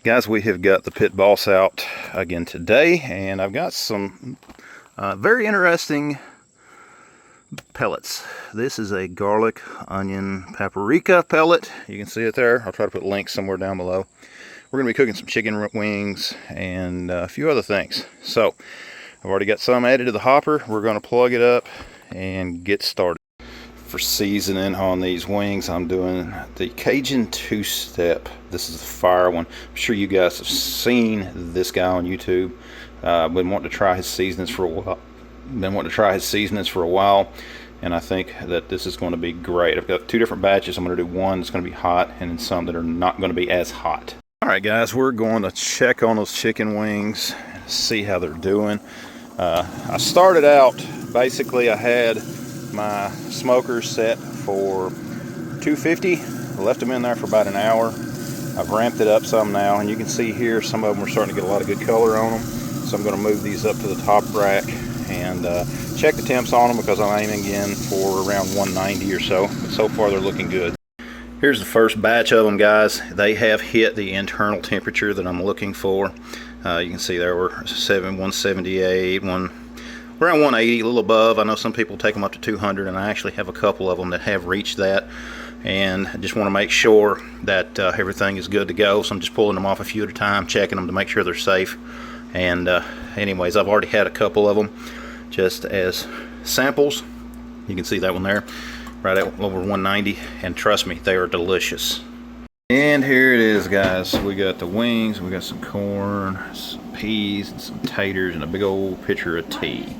Guys, we have got the pit boss out again today, and I've got some very interesting pellets. This is a garlic, onion, paprika pellet. You can see it there. I'll try to put links somewhere down below. We're going to be cooking some chicken wings and a few other things. So, I've already got some added to the hopper. We're going to plug it up and get started. For seasoning on these wings, I'm doing the Cajun two-step. This is the fire one. I'm sure you guys have seen this guy on YouTube. Been wanting to try his seasonings for a while. And I think that this is going to be great. I've got two different batches. I'm going to do one that's going to be hot and then some that are not going to be as hot. All right, guys, we're going to check on those chicken wings, see how they're doing. I started out, basically I had my smoker set for 250. I left them in there for about an hour. I've ramped it up some now, and you can see here some of them are starting to get a lot of good color on them. So I'm going to move these up to the top rack and check the temps on them, because I'm aiming in for around 190 or so. But so far they're looking good. Here's the first batch of them, guys. They have hit the internal temperature that I'm looking for. You can see there we're 178, around 180, a little above. I know some people take them up to 200, and I actually have a couple of them that have reached that. And I just want to make sure that everything is good to go. So I'm just pulling them off a few at a time, checking them to make sure they're safe. And anyways, I've already had a couple of them just as samples. You can see that one there, right at over 190. And trust me, they are delicious. And here it is, guys. We got the wings, we got some corn, some peas, and some taters, and a big old pitcher of tea.